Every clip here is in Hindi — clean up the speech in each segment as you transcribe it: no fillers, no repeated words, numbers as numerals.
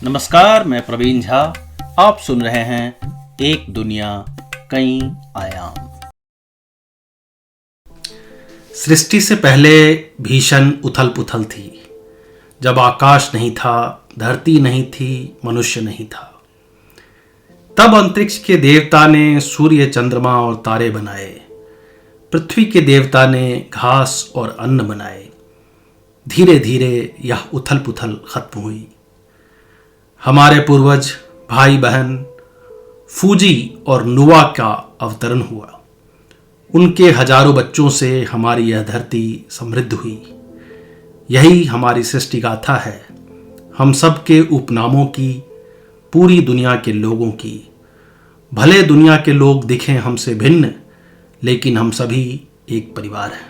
नमस्कार, मैं प्रवीण झा। आप सुन रहे हैं एक दुनिया कई आयाम। सृष्टि से पहले भीषण उथल पुथल थी। जब आकाश नहीं था, धरती नहीं थी, मनुष्य नहीं था, तब अंतरिक्ष के देवता ने सूर्य, चंद्रमा और तारे बनाए। पृथ्वी के देवता ने घास और अन्न बनाए। धीरे धीरे यह उथल पुथल खत्म हुई। हमारे पूर्वज, भाई बहन, फूजी और नुआ का अवतरण हुआ। उनके हजारों बच्चों से हमारी यह धरती समृद्ध हुई। यही हमारी सृष्टि गाथा है, हम सब के उपनामों की, पूरी दुनिया के लोगों की। भले दुनिया के लोग दिखें हमसे भिन्न, लेकिन हम सभी एक परिवार हैं।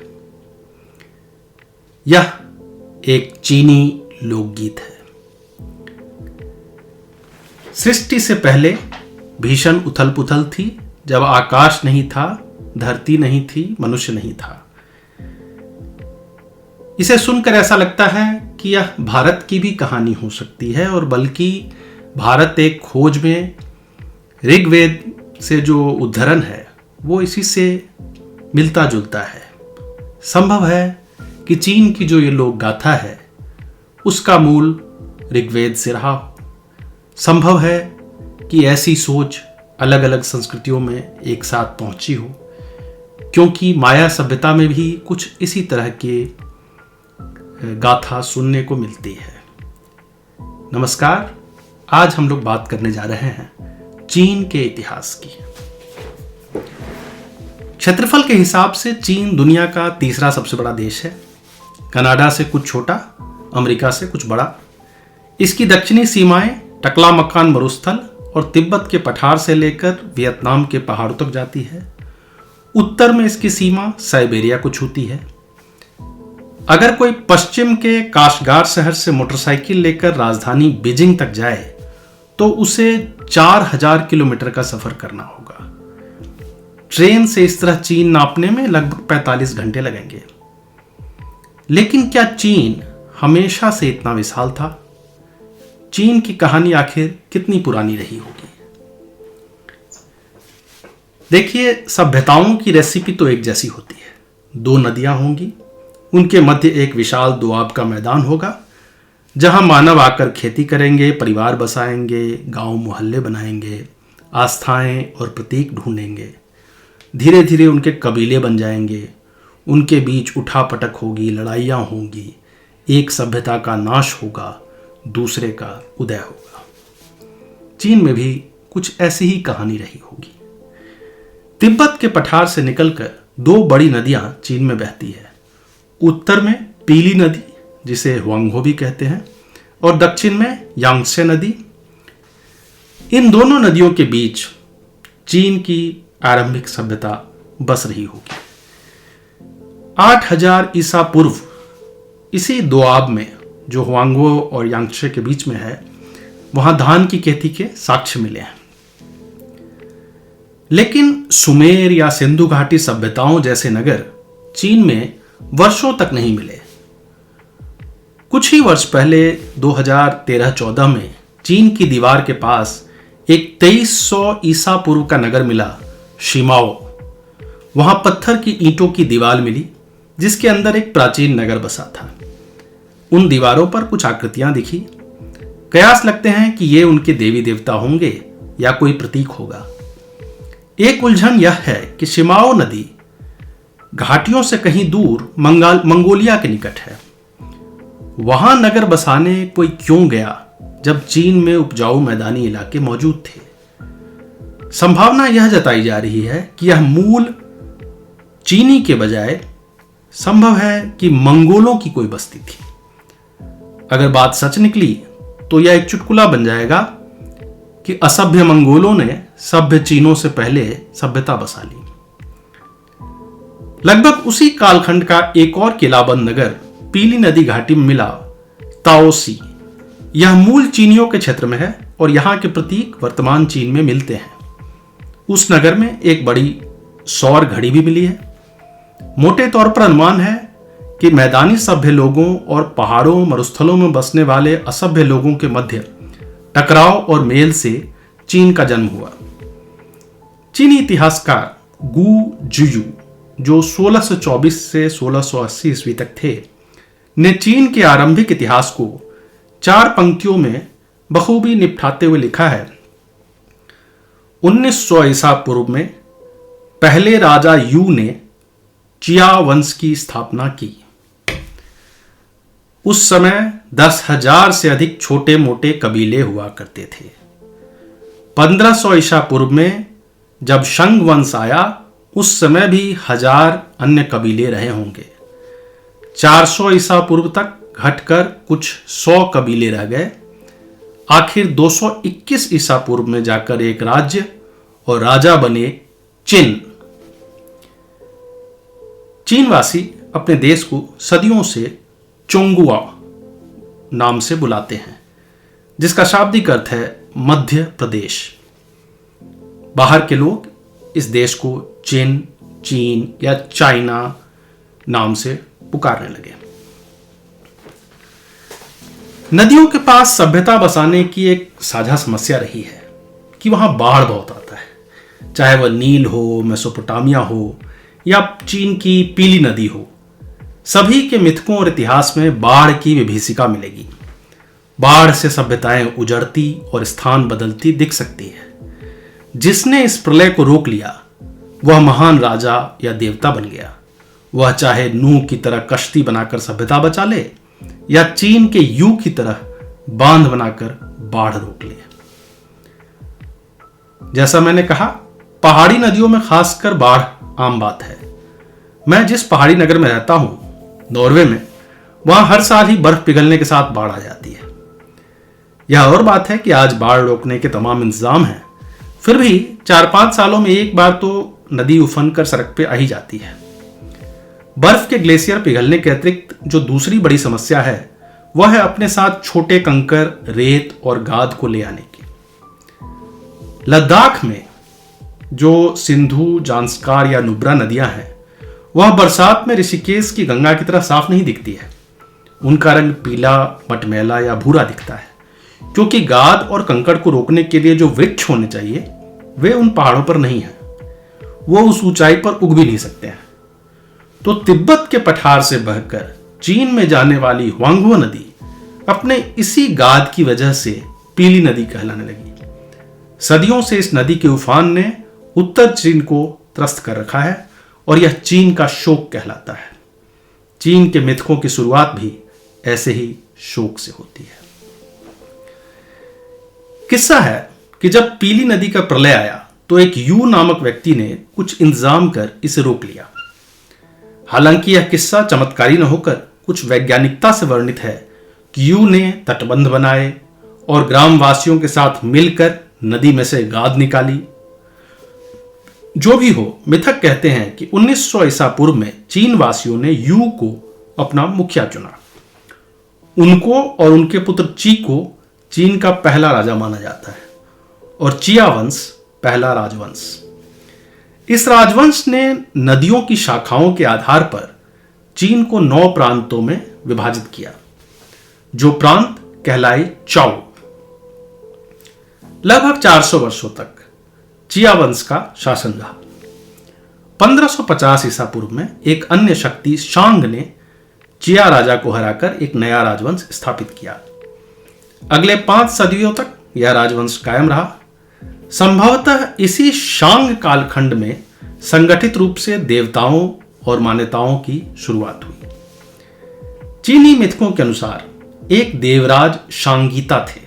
यह एक चीनी लोकगीत है। सृष्टि से पहले भीषण उथल पुथल थी। जब आकाश नहीं था, धरती नहीं थी, मनुष्य नहीं था। इसे सुनकर ऐसा लगता है कि यह भारत की भी कहानी हो सकती है, और बल्कि भारत एक खोज में ऋग्वेद से जो उद्धरण है वो इसी से मिलता जुलता है। संभव है कि चीन की जो ये लोक गाथा है उसका मूल ऋग्वेद से रहा हो। संभव है कि ऐसी सोच अलग अलग संस्कृतियों में एक साथ पहुंची हो, क्योंकि माया सभ्यता में भी कुछ इसी तरह के गाथा सुनने को मिलती है। नमस्कार, आज हम लोग बात करने जा रहे हैं चीन के इतिहास की। क्षेत्रफल के हिसाब से चीन दुनिया का तीसरा सबसे बड़ा देश है। कनाडा से कुछ छोटा, अमेरिका से कुछ बड़ा। इसकी दक्षिणी सीमाएं टकला-मकान मरुस्थल और तिब्बत के पठार से लेकर वियतनाम के पहाड़ों तक जाती है। उत्तर में इसकी सीमा साइबेरिया को छूती है। अगर कोई पश्चिम के काशगार शहर से मोटरसाइकिल लेकर राजधानी बीजिंग तक जाए तो उसे 4000 किलोमीटर का सफर करना होगा। ट्रेन से इस तरह चीन नापने में लगभग 45 घंटे लगेंगे। लेकिन क्या चीन हमेशा से इतना विशाल था? चीन की कहानी आखिर कितनी पुरानी रही होगी? देखिए, सभ्यताओं की रेसिपी तो एक जैसी होती है। 2 नदियां होंगी, उनके मध्य एक विशाल दोआब का मैदान होगा जहां मानव आकर खेती करेंगे, परिवार बसाएंगे, गांव मोहल्ले बनाएंगे, आस्थाएं और प्रतीक ढूंढेंगे। धीरे धीरे उनके कबीले बन जाएंगे, उनके बीच उठापटक होगी, लड़ाइयाँ होंगी, एक सभ्यता का नाश होगा, दूसरे का उदय होगा। चीन में भी कुछ ऐसी ही कहानी रही होगी। तिब्बत के पठार से निकलकर 2 बड़ी नदियां चीन में बहती है। उत्तर में पीली नदी, जिसे हुआंगहो भी कहते हैं, और दक्षिण में यांगत्से नदी। इन दोनों नदियों के बीच चीन की आरंभिक सभ्यता बस रही होगी। 8000 ईसा पूर्व इसी दोआब में, जो हुआंगहो और यांगत्से के बीच में है, वहां धान की खेती के साक्ष्य मिले हैं। लेकिन सुमेर या सिंधु घाटी सभ्यताओं जैसे नगर चीन में वर्षों तक नहीं मिले। कुछ ही वर्ष पहले 2013-14 में चीन की दीवार के पास एक 2300 ईसा पूर्व का नगर मिला, शिमाओ। वहां पत्थर की ईंटों की दीवार मिली जिसके अंदर एक प्राचीन नगर बसा था। उन दीवारों पर कुछ आकृतियां दिखी। कयास लगते हैं कि ये उनके देवी देवता होंगे या कोई प्रतीक होगा। एक उलझन यह है कि शिमाओ नदी घाटियों से कहीं दूर मंगोलिया के निकट है। वहां नगर बसाने कोई क्यों गया जब चीन में उपजाऊ मैदानी इलाके मौजूद थे? संभावना यह जताई जा रही है कि यह मूल चीनी के बजाय संभव है कि मंगोलों की कोई बस्ती थी। अगर बात सच निकली तो यह एक चुटकुला बन जाएगा कि असभ्य मंगोलों ने सभ्य चीनों से पहले सभ्यता बसा ली। लगभग उसी कालखंड का एक और किलाबंद नगर पीली नदी घाटी में मिला, ताओसी। यह मूल चीनियों के क्षेत्र में है और यहां के प्रतीक वर्तमान चीन में मिलते हैं। उस नगर में एक बड़ी सौर घड़ी भी मिली है। मोटे तौर पर अनुमान है कि मैदानी सभ्य लोगों और पहाड़ों मरुस्थलों में बसने वाले असभ्य लोगों के मध्य टकराव और मेल से चीन का जन्म हुआ। चीनी इतिहासकार गु जुयू, जो 1624 से 1680 ईस्वी तक थे, ने चीन के आरंभिक इतिहास को 4 पंक्तियों में बखूबी निपटाते हुए लिखा है। 1900 ईसा पूर्व में पहले राजा यू ने चिया वंश की स्थापना की। उस समय 10,000 से अधिक छोटे मोटे कबीले हुआ करते थे। 1500 ईसा पूर्व में जब शंग वंश आया, उस समय भी 1000 अन्य कबीले रहे होंगे। 400 ईसा पूर्व तक घटकर कुछ 100 कबीले रह गए। आखिर 221 ईसा पूर्व में जाकर एक राज्य और राजा बने चिन। चीनवासी अपने देश को सदियों से चोंगुआ नाम से बुलाते हैं, जिसका शाब्दिक अर्थ है मध्य प्रदेश। बाहर के लोग इस देश को चिन, चीन या चाइना नाम से पुकारने लगे। नदियों के पास सभ्यता बसाने की एक साझा समस्या रही है कि वहां बाढ़ बहुत आता है, चाहे वह नील हो, मेसोपोटामिया हो या चीन की पीली नदी हो। सभी के मिथकों और इतिहास में बाढ़ की विभीषिका मिलेगी। बाढ़ से सभ्यताएं उजड़ती और स्थान बदलती दिख सकती है। जिसने इस प्रलय को रोक लिया वह महान राजा या देवता बन गया। वह चाहे नूह की तरह कश्ती बनाकर सभ्यता बचा ले या चीन के यू की तरह बांध बनाकर बाढ़ रोक ले। जैसा मैंने कहा, पहाड़ी नदियों में खासकर बाढ़ आम बात है। मैं जिस पहाड़ी नगर में रहता हूं, नॉर्वे में, वहां हर साल ही बर्फ पिघलने के साथ बाढ़ आ जाती है। यह और बात है कि आज बाढ़ रोकने के तमाम इंतजाम हैं, फिर भी 4-5 सालों में एक बार तो नदी उफन कर सड़क पे आ ही जाती है। बर्फ के ग्लेशियर पिघलने के अतिरिक्त जो दूसरी बड़ी समस्या है वह है अपने साथ छोटे कंकर, रेत और गाद को ले आने की। लद्दाख में जो सिंधु, जांस्कार या नुब्रा नदियां हैं, वह बरसात में ऋषिकेश की गंगा की तरह साफ नहीं दिखती है। उनका रंग पीला, मटमैला या भूरा दिखता है, क्योंकि गाद और कंकड़ को रोकने के लिए जो वृक्ष होने चाहिए वे उन पहाड़ों पर नहीं है। वो उस ऊंचाई पर उग भी नहीं सकते हैं। तो तिब्बत के पठार से बहकर चीन में जाने वाली हुआंगहो नदी अपने इसी गाद की वजह से पीली नदी कहलाने लगी। सदियों से इस नदी के उफान ने उत्तर चीन को त्रस्त कर रखा है और यह चीन का शोक कहलाता है। चीन के मिथकों की शुरुआत भी ऐसे ही शोक से होती है। किस्सा है कि जब पीली नदी का प्रलय आया तो एक यू नामक व्यक्ति ने कुछ इंतजाम कर इसे रोक लिया। हालांकि यह किस्सा चमत्कारी न होकर कुछ वैज्ञानिकता से वर्णित है कि यू ने तटबंध बनाए और ग्रामवासियों के साथ मिलकर नदी में से गाद निकाली। जो भी हो, मिथक कहते हैं कि 1900 ईसा पूर्व में चीन वासियों ने यू को अपना मुखिया चुना। उनको और उनके पुत्र ची को चीन का पहला राजा माना जाता है और चिया वंश पहला राजवंश। इस राजवंश ने नदियों की शाखाओं के आधार पर चीन को 9 प्रांतों में विभाजित किया, जो प्रांत कहलाए चाओ। लगभग 400 वर्षों तक चिया वंश का शासन रहा। 1550 ईसा पूर्व में एक अन्य शक्ति शांग ने चिया राजा को हराकर एक नया राजवंश स्थापित किया। अगले 5 सदियों तक यह राजवंश कायम रहा। संभवतः इसी शांग कालखंड में संगठित रूप से देवताओं और मान्यताओं की शुरुआत हुई। चीनी मिथकों के अनुसार एक देवराज शांगीता थे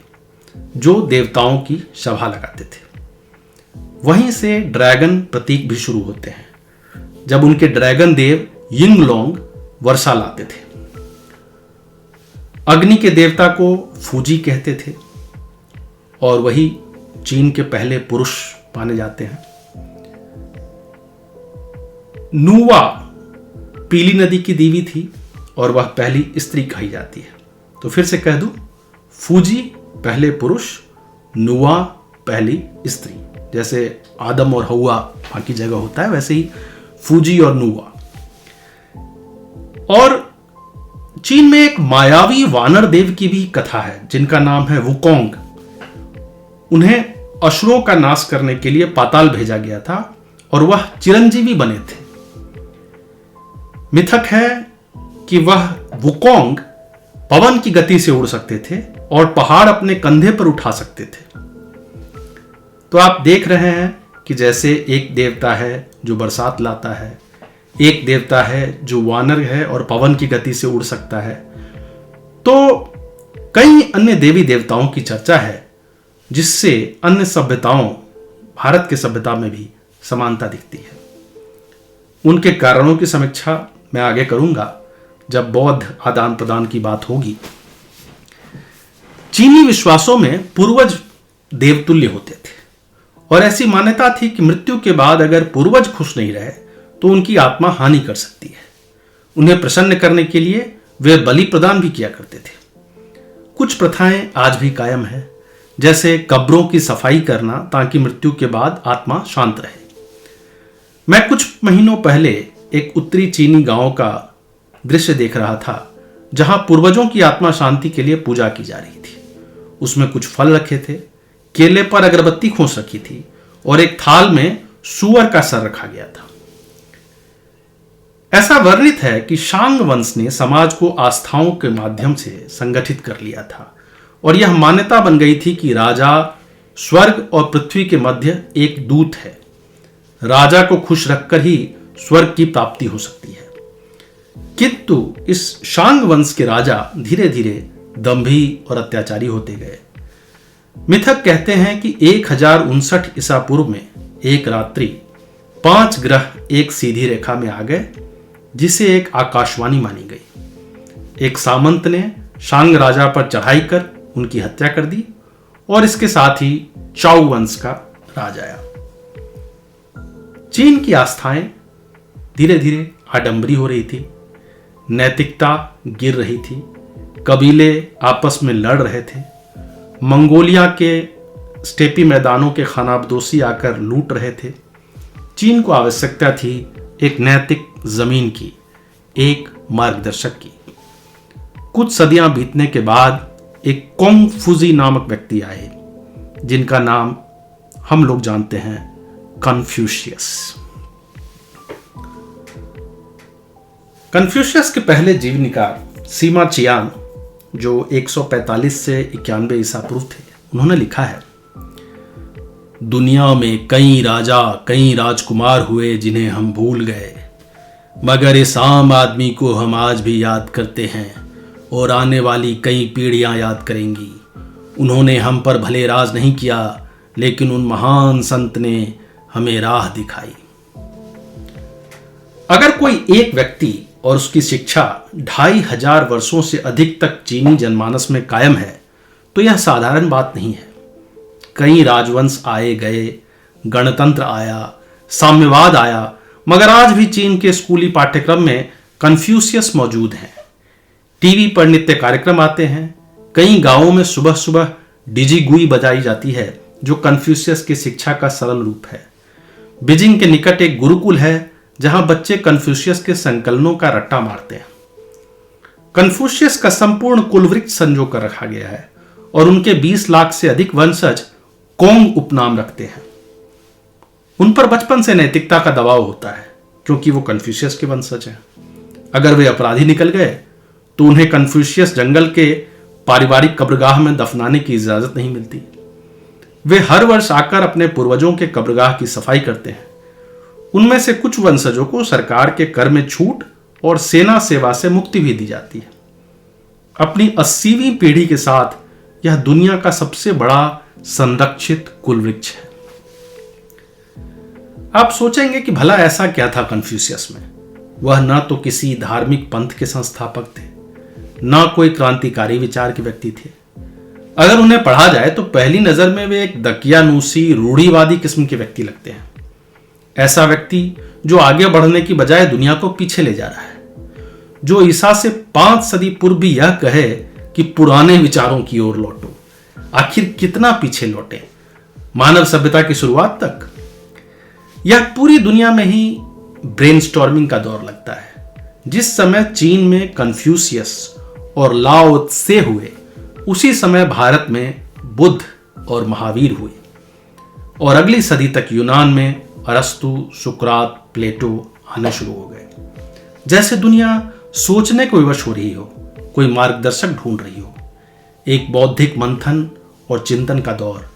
जो देवताओं की सभा लगाते थे। वहीं से ड्रैगन प्रतीक भी शुरू होते हैं, जब उनके ड्रैगन देव यिंगलोंग वर्षा लाते थे। अग्नि के देवता को फूजी कहते थे और वही चीन के पहले पुरुष माने जाते हैं। नुवा पीली नदी की देवी थी और वह पहली स्त्री कही जाती है। तो फिर से कह दूं, फूजी पहले पुरुष, नुवा पहली स्त्री। जैसे आदम और हवा बाकी जगह होता है, वैसे ही फूजी और नुवा। और चीन में एक मायावी वानर देव की भी कथा है जिनका नाम है वुकोंग। उन्हें असुरों का नाश करने के लिए पाताल भेजा गया था और वह चिरंजीवी बने थे। मिथक है कि वह वुकोंग पवन की गति से उड़ सकते थे और पहाड़ अपने कंधे पर उठा सकते थे। तो आप देख रहे हैं कि जैसे एक देवता है जो बरसात लाता है, एक देवता है जो वानर है और पवन की गति से उड़ सकता है, तो कई अन्य देवी देवताओं की चर्चा है जिससे अन्य सभ्यताओं, भारत की सभ्यता में भी समानता दिखती है। उनके कारणों की समीक्षा मैं आगे करूंगा जब बौद्ध आदान प्रदान की बात होगी। चीनी विश्वासों में पूर्वज देवतुल्य होते थे और ऐसी मान्यता थी कि मृत्यु के बाद अगर पूर्वज खुश नहीं रहे तो उनकी आत्मा हानि कर सकती है। उन्हें प्रसन्न करने के लिए वे बलि प्रदान भी किया करते थे। कुछ प्रथाएं आज भी कायम है, जैसे कब्रों की सफाई करना ताकि मृत्यु के बाद आत्मा शांत रहे। मैं कुछ महीनों पहले एक उत्तरी चीनी गांव का दृश्य देख रहा था जहां पूर्वजों की आत्मा शांति के लिए पूजा की जा रही थी। उसमें कुछ फल रखे थे, केले पर अगरबत्ती खोस रखी थी और एक थाल में सूअर का सर रखा गया था। ऐसा वर्णित है कि शांग वंश ने समाज को आस्थाओं के माध्यम से संगठित कर लिया था और यह मान्यता बन गई थी कि राजा स्वर्ग और पृथ्वी के मध्य एक दूत है। राजा को खुश रखकर ही स्वर्ग की प्राप्ति हो सकती है। किंतु इस शांग वंश के राजा धीरे धीरे दंभी और अत्याचारी होते गए। मिथक कहते हैं कि 1059 ईसा पूर्व में एक रात्रि 5 ग्रह एक सीधी रेखा में आ गए, जिसे एक आकाशवाणी मानी गई। एक सामंत ने शांग राजा पर चढ़ाई कर उनकी हत्या कर दी और इसके साथ ही चाउ वंश का राज आया। चीन की आस्थाएं धीरे धीरे आडंबरी हो रही थी, नैतिकता गिर रही थी, कबीले आपस में लड़ रहे थे, मंगोलिया के स्टेपी मैदानों के खानाबदोशी आकर लूट रहे थे। चीन को आवश्यकता थी एक नैतिक जमीन की, एक मार्गदर्शक की। कुछ सदियां बीतने के बाद एक कोंग फूजी नामक व्यक्ति आए जिनका नाम हम लोग जानते हैं, कन्फ्यूशियस। कन्फ्यूशियस के पहले जीवनीकार सीमा चियांग, जो 145 से 91 ईसा पूर्व थे, उन्होंने लिखा है, दुनिया में कई राजा, कई राजकुमार हुए जिन्हें हम भूल गए, मगर इस आम आदमी को हम आज भी याद करते हैं और आने वाली कई पीढ़ियां याद करेंगी। उन्होंने हम पर भले राज नहीं किया, लेकिन उन महान संत ने हमें राह दिखाई। अगर कोई एक व्यक्ति और उसकी शिक्षा 2500 वर्षों से अधिक तक चीनी जनमानस में कायम है तो यह साधारण बात नहीं है। कई राजवंश आए गए, गणतंत्र आया, साम्यवाद आया, मगर आज भी चीन के स्कूली पाठ्यक्रम में कन्फ्यूशियस मौजूद हैं। टीवी पर नित्य कार्यक्रम आते हैं। कई गांवों में सुबह सुबह डिजीगुई बजाई जाती है जो कन्फ्यूशियस की शिक्षा का सरल रूप है। बीजिंग के निकट एक गुरुकुल है जहां बच्चे कन्फ्यूशियस के संकलनों का रट्टा मारते हैं। कन्फ्यूशियस का संपूर्ण कुलवृक्ष संजो कर रखा गया है और उनके 20 लाख से अधिक वंशज कोंग उपनाम रखते हैं। उन पर बचपन से नैतिकता का दबाव होता है क्योंकि वो कन्फ्यूशियस के वंशज हैं। अगर वे अपराधी निकल गए तो उन्हें कन्फ्यूशियस जंगल के पारिवारिक कब्रगाह में दफनाने की इजाजत नहीं मिलती। वे हर वर्ष आकर अपने पूर्वजों के कब्रगाह की सफाई करते हैं। उनमें से कुछ वंशजों को सरकार के कर में छूट और सेना सेवा से मुक्ति भी दी जाती है। अपनी 80वीं पीढ़ी के साथ यह दुनिया का सबसे बड़ा संरक्षित कुलवृक्ष है। आप सोचेंगे कि भला ऐसा क्या था कन्फ्यूशियस में। वह न तो किसी धार्मिक पंथ के संस्थापक थे, न कोई क्रांतिकारी विचार के व्यक्ति थे। अगर उन्हें पढ़ा जाए तो पहली नजर में वे एक दकियानूसी रूढ़िवादी किस्म के व्यक्ति लगते हैं। ऐसा व्यक्ति जो आगे बढ़ने की बजाय दुनिया को पीछे ले जा रहा है, जो ईसा से 5 सदी पूर्व भी यह कहे कि पुराने विचारों की ओर लौटो। आखिर कितना पीछे लौटे, मानव सभ्यता की शुरुआत तक? यह पूरी दुनिया में ही ब्रेनस्टॉर्मिंग का दौर लगता है। जिस समय चीन में कन्फ्यूशियस और लाओ त्से हुए, उसी समय भारत में बुद्ध और महावीर हुए और अगली सदी तक यूनान में अरस्तु, सुकरात, प्लेटो आने शुरू हो गए। जैसे दुनिया सोचने को विवश हो रही हो, कोई मार्गदर्शक ढूंढ रही हो, एक बौद्धिक मंथन और चिंतन का दौर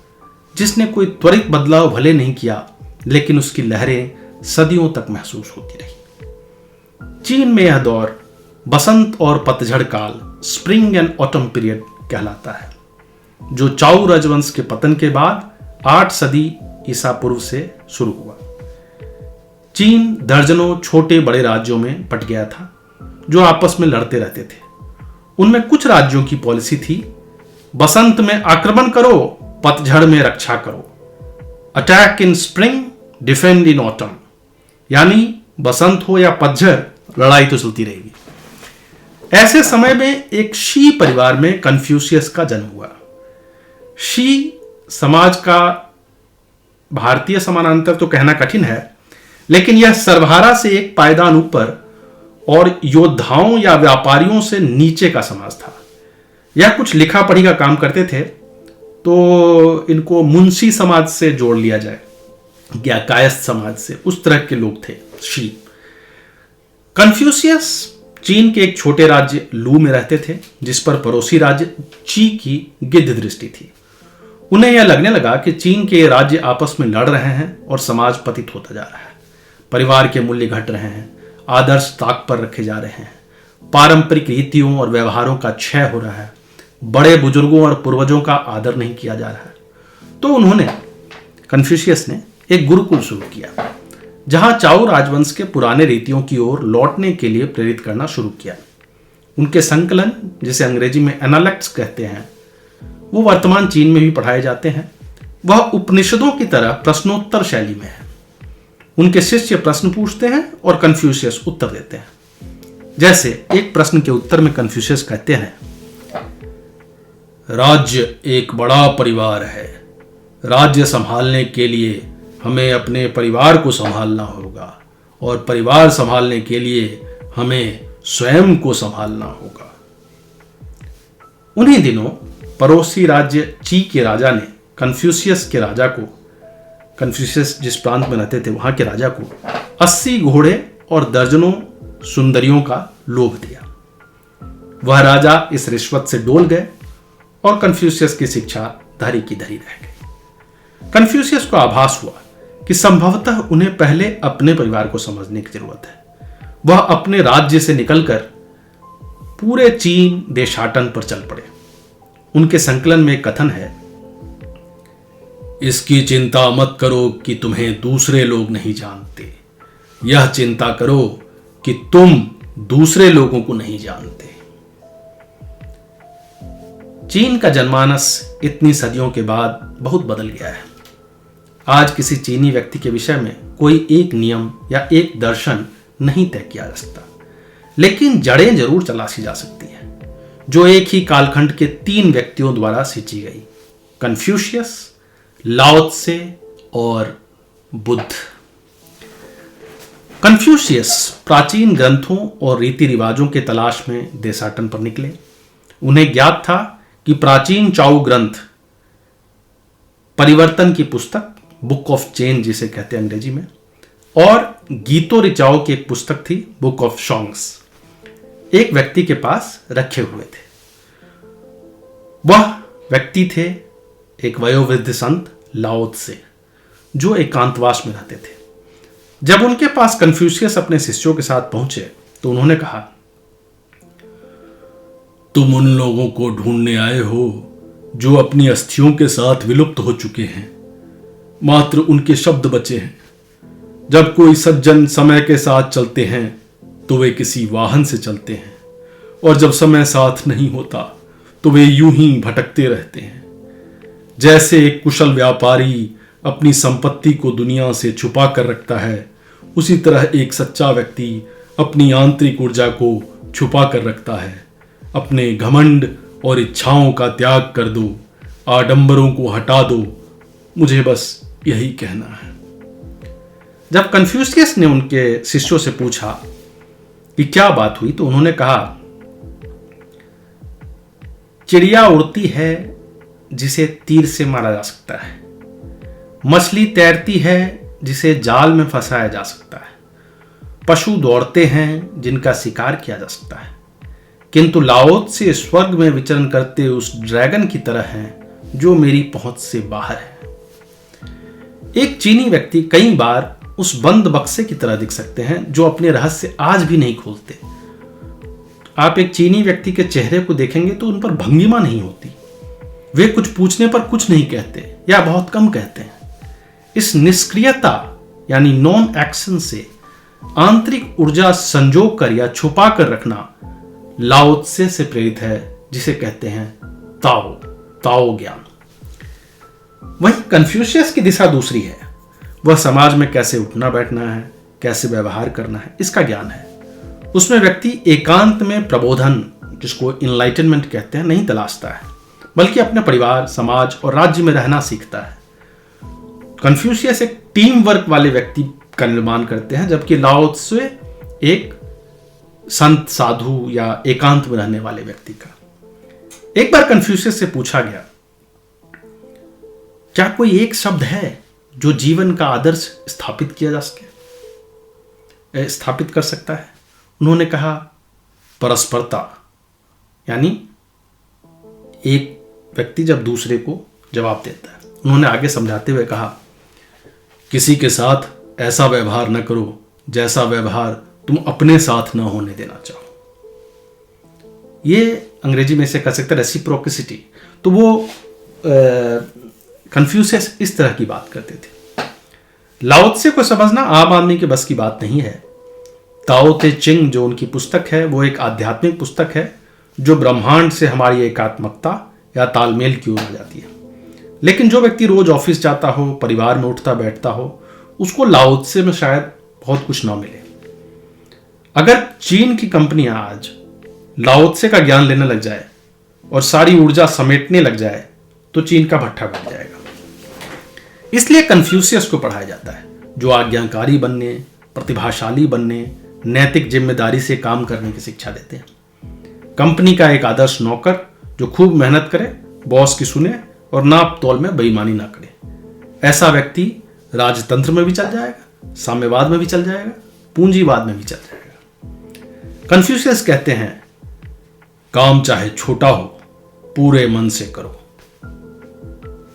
जिसने कोई त्वरित बदलाव भले नहीं किया, लेकिन उसकी लहरें सदियों तक महसूस होती रही। चीन में यह दौर बसंत और पतझड़ काल, स्प्रिंग एंड ऑटम पीरियड कहलाता है, जो चाउ राजवंश के पतन के बाद 8 सदी ईसा पूर्व से शुरू हुआ। चीन दर्जनों छोटे बड़े राज्यों में बट गया था जो आपस में लड़ते रहते थे। उनमें कुछ राज्यों की पॉलिसी थी, बसंत में आक्रमण करो, पतझड़ में रक्षा करो, attack in spring, defend in autumn, यानी बसंत हो या पतझड़, लड़ाई तो चलती रहेगी। ऐसे समय में एक शी परिवार में कन्फ्यूशियस का जन्म हुआ। शी समाज का भारतीय समानांतर तो कहना कठिन है, लेकिन यह सर्वहारा से एक पायदान ऊपर और योद्धाओं या व्यापारियों से नीचे का समाज था। यह कुछ लिखा पढ़ी का काम करते थे, तो इनको मुंशी समाज से जोड़ लिया जाए या कायस्थ समाज से, उस तरह के लोग थे शी। कन्फ्यूशियस चीन के एक छोटे राज्य लू में रहते थे, जिस पर पड़ोसी राज्य ची की गिद्ध दृष्टि थी। उन्हें यह लगने लगा कि चीन के राज्य आपस में लड़ रहे हैं और समाज पतित होता जा रहा है। परिवार के मूल्य घट रहे हैं, आदर्श ताक पर रखे जा रहे हैं, पारंपरिक रीतियों और व्यवहारों का क्षय हो रहा है, बड़े बुजुर्गों और पूर्वजों का आदर नहीं किया जा रहा है। तो उन्होंने, कन्फ्यूशियस ने, एक गुरुकुल शुरू किया, जहां चाउ राजवंश के पुराने रीतियों की ओर लौटने के लिए प्रेरित करना शुरू किया। उनके संकलन, जिसे अंग्रेजी में एनालेक्ट्स कहते हैं, वो वर्तमान चीन में भी पढ़ाए जाते हैं। वह उपनिषदों की तरह प्रश्नोत्तर शैली में है। उनके शिष्य प्रश्न पूछते हैं और कन्फ्यूशियस उत्तर देते हैं। जैसे एक प्रश्न के उत्तर में कन्फ्यूशियस कहते हैं, राज्य एक बड़ा परिवार है, राज्य संभालने के लिए हमें अपने परिवार को संभालना होगा और परिवार संभालने के लिए हमें स्वयं को संभालना होगा। उन्हीं दिनों पड़ोसी राज्य ची के राजा ने कन्फ्यूशियस के राजा को, कन्फ्यूशियस जिस प्रांत में रहते थे वहां के राजा को 80 घोड़े और दर्जनों सुंदरियों का लोभ दिया। वह राजा इस रिश्वत से डोल गए और कन्फ्यूशियस की शिक्षा धरी की धरी रह गई। कन्फ्यूशियस को आभास हुआ कि संभवतः उन्हें पहले अपने परिवार को समझने की जरूरत है। वह अपने राज्य से निकलकर पूरे चीन देशाटन पर चल पड़े। उनके संकलन में कथन है, इसकी चिंता मत करो कि तुम्हें दूसरे लोग नहीं जानते, यह चिंता करो कि तुम दूसरे लोगों को नहीं जानते। चीन का जनमानस इतनी सदियों के बाद बहुत बदल गया है। आज किसी चीनी व्यक्ति के विषय में कोई एक नियम या एक दर्शन नहीं तय किया जा सकता, लेकिन जड़ें जरूर तलाशी जा सकती हैं, जो एक ही कालखंड के 3 व्यक्तियों द्वारा सींची गई, कन्फ्यूशियस, लाओ त्से और बुद्ध। कन्फ्यूशियस प्राचीन ग्रंथों और रीति रिवाजों के तलाश में देशाटन पर निकले। उन्हें ज्ञात था कि प्राचीन चाउ ग्रंथ, परिवर्तन की पुस्तक, बुक ऑफ चेंज जिसे कहते हैं अंग्रेजी में, और गीतो ऋचाओ की एक पुस्तक थी, बुक ऑफ सॉन्ग्स, एक व्यक्ति के पास रखे हुए थे। वह व्यक्ति थे एक वयोवृद्ध संत लाओ त्से, जो एकांतवास में रहते थे। जब उनके पास कन्फ्यूशियस अपने शिष्यों के साथ पहुंचे तो उन्होंने कहा, तुम उन लोगों को ढूंढने आए हो जो अपनी अस्थियों के साथ विलुप्त हो चुके हैं, मात्र उनके शब्द बचे हैं। जब कोई सज्जन समय के साथ चलते हैं तो वे किसी वाहन से चलते हैं, और जब समय साथ नहीं होता तो वे यूं ही भटकते रहते हैं। जैसे एक कुशल व्यापारी अपनी संपत्ति को दुनिया से छुपा कर रखता है, उसी तरह एक सच्चा व्यक्ति अपनी आंतरिक ऊर्जा को छुपा कर रखता है। अपने घमंड और इच्छाओं का त्याग कर दो, आडंबरों को हटा दो, मुझे बस यही कहना है। जब कन्फ्यूशियस ने उनके शिष्यों से पूछा कि क्या बात हुई, तो उन्होंने कहा, चिड़िया उड़ती है जिसे तीर से मारा जा सकता है, मछली तैरती है जिसे जाल में फंसाया जा सकता है, पशु दौड़ते हैं जिनका शिकार किया जा सकता है, किंतु लाओ त्से स्वर्ग में विचरण करते उस ड्रैगन की तरह हैं जो मेरी पहुंच से बाहर है। एक चीनी व्यक्ति कई बार उस बंद बक्से की तरह दिख सकते हैं जो अपने रहस्य आज भी नहीं खोलते। आप एक चीनी व्यक्ति के चेहरे को देखेंगे तो उन पर भंगिमा नहीं होती, वे कुछ पूछने पर कुछ नहीं कहते या बहुत कम कहते हैं। इस निष्क्रियता यानी नॉन एक्शन से आंतरिक ऊर्जा संजोग कर या छुपा कर रखना लाओ त्से से प्रेरित है, जिसे कहते हैं ताओ, ताओ ज्ञान। वहीं कन्फ्यूशियस की दिशा दूसरी है। वह समाज में कैसे उठना बैठना है, कैसे व्यवहार करना है, इसका ज्ञान है। उसमें व्यक्ति एकांत में प्रबोधन, जिसको इनलाइटनमेंट कहते हैं, नहीं तलाशता है, बल्कि अपने परिवार, समाज और राज्य में रहना सीखता है। कन्फ्यूशियस एक टीम वर्क वाले व्यक्ति का निर्माण करते हैं, जबकि लाओ त्से एक संत, साधु या एकांत में रहने वाले व्यक्ति का। एक बार कन्फ्यूशियस से पूछा गया, क्या कोई एक शब्द है जो जीवन का आदर्श स्थापित कर सकता है? उन्होंने कहा, परस्परता। यानी एक व्यक्ति जब दूसरे को जवाब देता है। उन्होंने आगे समझाते हुए कहा, किसी के साथ ऐसा व्यवहार न करो जैसा व्यवहार तुम अपने साथ न होने देना चाहो। ये अंग्रेजी में से कह सकते हैं रेसिप्रोसिटी। तो वो कन्फ्यूशियस इस तरह की बात करते थे। लाओ त्से को समझना आम आदमी के बस की बात नहीं है। ताओ ते चिंग जो उनकी पुस्तक है, वो एक आध्यात्मिक पुस्तक है जो ब्रह्मांड से हमारी एकात्मकता या तालमेल की ओर आ जाती है। लेकिन जो व्यक्ति रोज ऑफिस जाता हो, परिवार में उठता बैठता हो, उसको लाओ त्से में शायद बहुत कुछ ना मिले। अगर चीन की कंपनियां आज लाओ त्से का ज्ञान लेने लग जाए और सारी ऊर्जा समेटने लग जाए तो चीन का भट्ठा बन जाएगा। इसलिए कन्फ्यूशियस को पढ़ाया जाता है, जो आज्ञाकारी बनने, प्रतिभाशाली बनने, नैतिक जिम्मेदारी से काम करने की शिक्षा देते हैं। कंपनी का एक आदर्श नौकर जो खूब मेहनत करे, बॉस की सुने और नाप तोल में बेईमानी ना करे। ऐसा व्यक्ति राजतंत्र में भी चल जाएगा, साम्यवाद में भी चल जाएगा, पूंजीवाद में भी चल जाएगा। कन्फ्यूशियस कहते हैं, काम चाहे छोटा हो, पूरे मन से करो।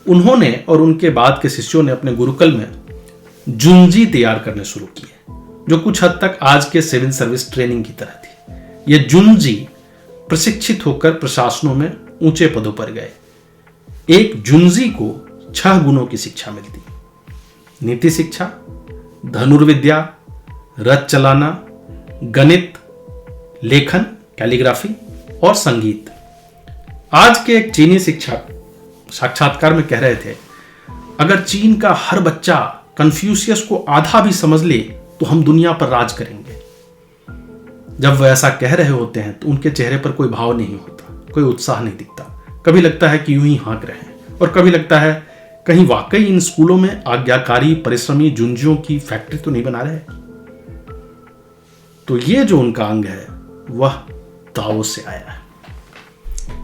उन्होंने और उनके बाद के शिष्यों ने अपने गुरुकुल में जुंजी तैयार करने शुरू किए, जो कुछ हद तक आज के सिविल सर्विस ट्रेनिंग की तरह थी। ये जुंजी प्रशिक्षित होकर प्रशासनों में ऊंचे पदों पर गए। एक जुंजी को 6 गुणों की शिक्षा मिलती: नीति शिक्षा, धनुर्विद्या, रथ चलाना, गणित, लेखन, कैलीग्राफी और संगीत। आज के एक चीनी शिक्षक साक्षात्कार में कह रहे थे, अगर चीन का हर बच्चा कन्फ्यूशियस को आधा भी समझ ले तो हम दुनिया पर राज करेंगे। जब वह ऐसा कह रहे होते हैं तो उनके चेहरे पर कोई भाव नहीं होता, कोई उत्साह नहीं दिखता। कभी लगता है कि यूं ही हाँक रहे हैं और कभी लगता है कहीं वाकई इन स्कूलों में आज्ञाकारी परिश्रमी जुंजियों की फैक्ट्री तो नहीं बना रहे। तो ये जो उनका अंग है वह ताओ से आया है।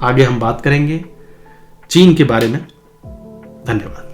आगे हम बात करेंगे चीन के बारे में। धन्यवाद।